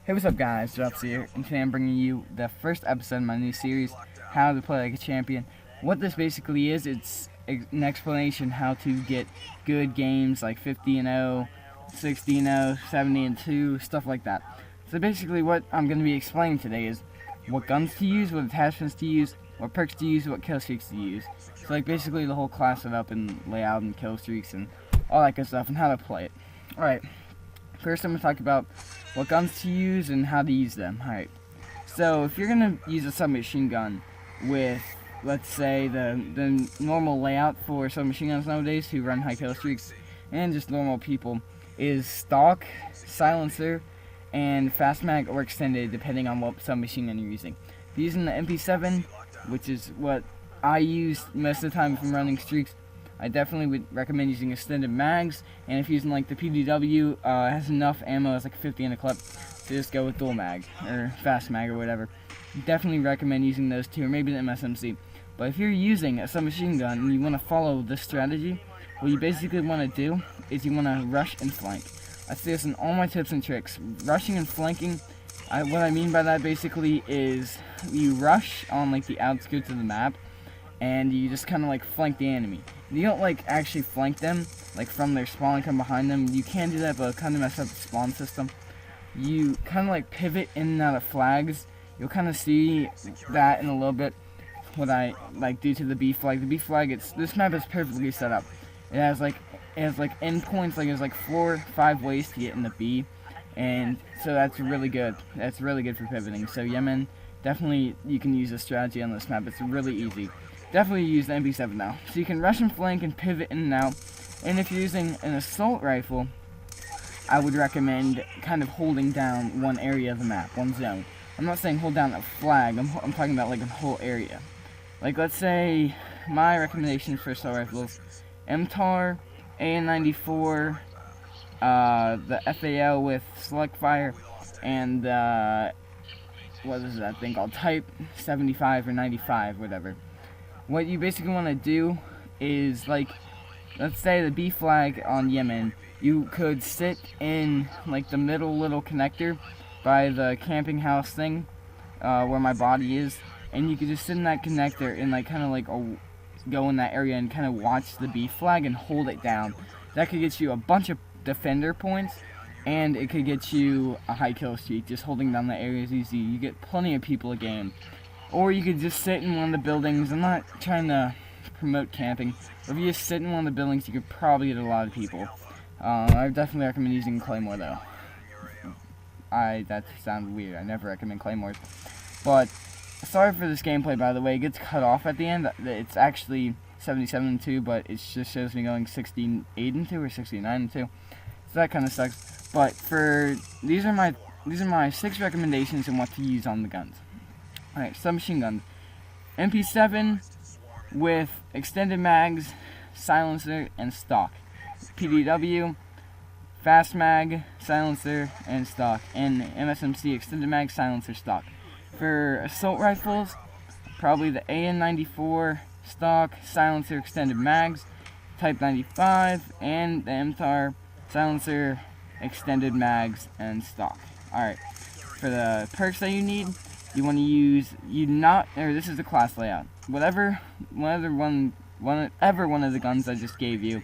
Hey, what's up guys, Dropsys here, and today I'm bringing you the first episode of my new series, How to Play Like a Champion. What this basically is, it's an explanation how to get good games like 50-0, 60-0, 70-2, stuff like that. So basically what I'm going to be explaining today is what guns to use, what attachments to use, what perks to use, what kill streaks to use. So like basically the whole class setup and layout and kill streaks and all that good stuff and how to play it. Alright, first I'm going to talk about what guns to use and how to use them. Alright, so if you're going to use a submachine gun with, let's say, the normal layout for submachine guns nowadays who run high kill streaks and just normal people is stock, silencer, and fast mag or extended depending on what submachine gun you're using. If you're using the MP7, which is what I use most of the time if I'm running streaks, I definitely would recommend using extended mags, and if you're using like the PDW, has enough ammo, it's like 50 in a clip, so just go with dual mag, or fast mag, or whatever. Definitely recommend using those two, or maybe the MSMC. But if you're using a submachine gun and you want to follow this strategy, what you basically want to do is you want to rush and flank. I say this in all my tips and tricks. Rushing and flanking, what I mean by that basically is you rush on like the outskirts of the map, and you just kind of like flank the enemy. You don't like actually flank them like from their spawn and come behind them. You can do that, but kind of mess up the spawn system. You kind of like pivot in and out of flags. You'll kind of see that in a little bit. What I like do to the B flag. The B flag, this map is perfectly set up. It has like endpoints. Like there's like 4 or 5 ways to get in the B, and so that's really good. That's really good for pivoting. So Yemen, definitely you can use this strategy on this map. It's really easy. Definitely use the MP7 now. So you can rush and flank and pivot in and out. And if you're using an assault rifle, I would recommend kind of holding down one area of the map, one zone. I'm not saying hold down a flag, I'm talking about like a whole area. Like let's say my recommendations for assault rifles, MTAR, AN94, the FAL with select fire, and what is that thing called? Type 75 or 95, whatever. What you basically want to do is, like, let's say the B flag on Yemen, you could sit in like the middle little connector by the camping house thing, where my body is, and you could just sit in that connector and like kind of like go in that area and kind of watch the B flag and hold it down. That could get you a bunch of defender points, and it could get you a high kill streak. Just holding down the area is easy. You get plenty of people a game. Or you could just sit in one of the buildings. I'm not trying to promote camping. But if you just sit in one of the buildings, you could probably get a lot of people. I definitely recommend using Claymore though. That sounds weird. I never recommend Claymores. But sorry for this gameplay, by the way. It gets cut off at the end. It's actually 77-2, but it just shows me going 68-2 or 69-2. So that kind of sucks. But these are my 6 recommendations on what to use on the guns. Alright, submachine guns. MP7 with extended mags, silencer, and stock. PDW, fast mag, silencer, and stock. And MSMC, extended mag, silencer, stock. For assault rifles, probably the AN94, stock, silencer, extended mags, Type 95, and the MTAR, silencer, extended mags, and stock. Alright, for the perks that you need, you want to use, this is the class layout. Whatever one of the guns I just gave you,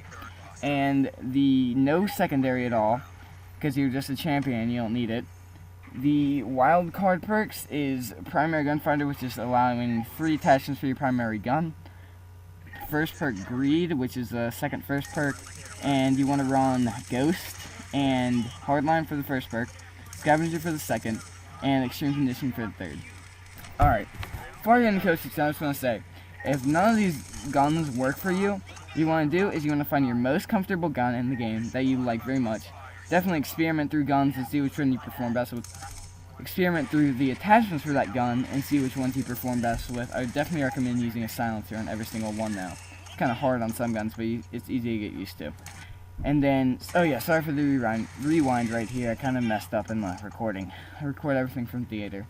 and the no secondary at all, because you're just a champion, you don't need it. The wild card perks is primary gunfighter, which is allowing free attachments for your primary gun. First perk greed, which is the second first perk, and you want to run ghost and hardline for the first perk, scavenger for the second, and extreme conditioning for the third. Alright, before I get into kill streaks, I just want to say, if none of these guns work for you, what you want to do is you want to find your most comfortable gun in the game that you like very much. Definitely experiment through guns and see which one you perform best with. Experiment through the attachments for that gun and see which ones you perform best with. I would definitely recommend using a silencer on every single one now. It's kind of hard on some guns, but it's easy to get used to. And then, oh yeah, sorry for the rewind right here. I kind of messed up in the recording. I record everything from theater.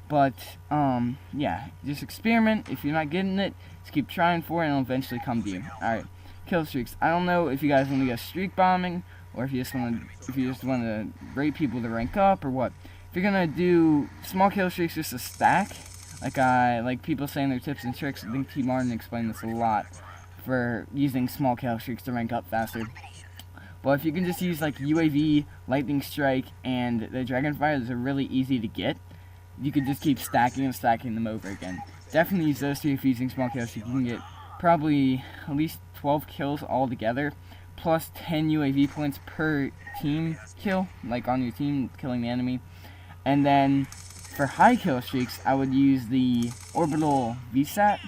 But, yeah, just experiment. If you're not getting it, just keep trying for it and it'll eventually come to you. Alright, kill streaks. I don't know if you guys want to go streak bombing, or if you just want to rate people to rank up, or what. If if you're gonna do small kill streaks just a stack, like people saying their tips and tricks, I think T. Martin explained this a lot for using small kill streaks to rank up faster. But if you can just use like UAV, Lightning Strike, and the Dragonfire, they're really easy to get. You could just keep stacking and stacking them over again. Definitely use those two if you're using small kill streaks. You can get probably at least 12 kills altogether, plus 10 UAV points per team kill, like on your team killing the enemy. And then for high kill streaks, I would use the Orbital VSAT,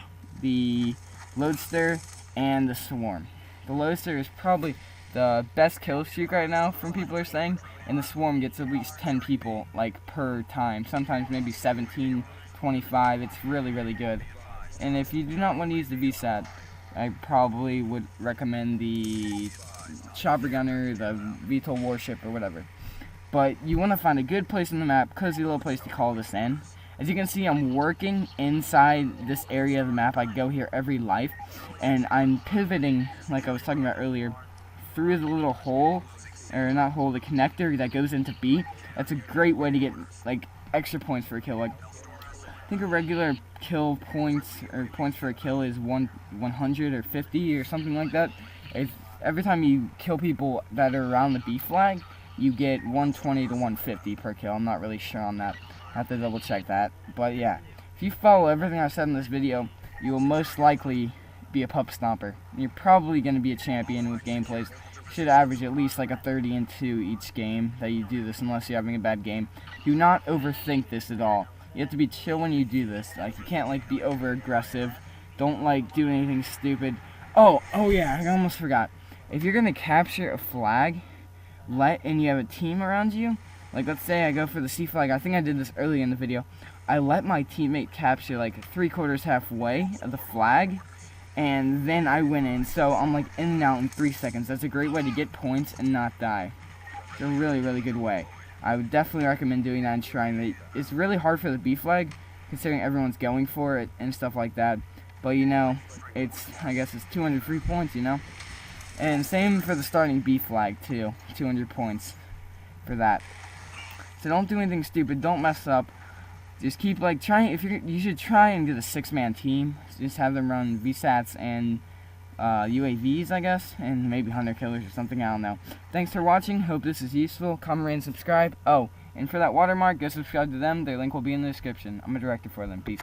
the Loadster, and the Swarm. The Loadster is probably the best kill streak right now from people are saying, and the Swarm gets at least 10 people like per time, sometimes maybe 17, 25. It's really, really good. And if you do not want to use the VSAT, I probably would recommend the Chopper Gunner, the VTOL Warship, or whatever. But you want to find a good place on the map, cozy little place to call this in. As you can see, I'm working inside this area of the map. I go here every life, and I'm pivoting, like I was talking about earlier, through the little hole, or not hole, the connector that goes into B. That's a great way to get like extra points for a kill. Like, I think a regular kill points, or points for a kill, is 100 or 50 or something like that. If every time you kill people that are around the B flag, you get 120 to 150 per kill. I'm not really sure on that. I have to double check that. But yeah, if you follow everything I've said in this video, you will most likely be a pup stomper. You're probably going to be a champion with gameplays. You should average at least like a 30 and 2 each game that you do this, unless you're having a bad game. Do not overthink this at all. You have to be chill when you do this. Like, you can't like be over aggressive. Don't like do anything stupid. Oh yeah, I almost forgot. If you're going to capture a flag, and you have a team around you, like let's say I go for the C flag. I think I did this early in the video. I let my teammate capture like 3/4 halfway of the flag, and then I went in. So I'm like in and out in 3 seconds. That's a great way to get points and not die. It's a really, really good way. I would definitely recommend doing that and trying it. It's really hard for the B flag, considering everyone's going for it and stuff like that. But you know, I guess it's 203 points, you know. And same for the starting B flag too, 200 points for that. So don't do anything stupid, don't mess up. Just keep like trying. You should try and get a 6-man team. Just have them run VSATs and UAVs, I guess, and maybe hunter killers or something. I don't know. Thanks for watching. Hope this is useful. Comment, rate, and subscribe. Oh, and for that watermark, go subscribe to them. Their link will be in the description. I'm a director for them. Peace.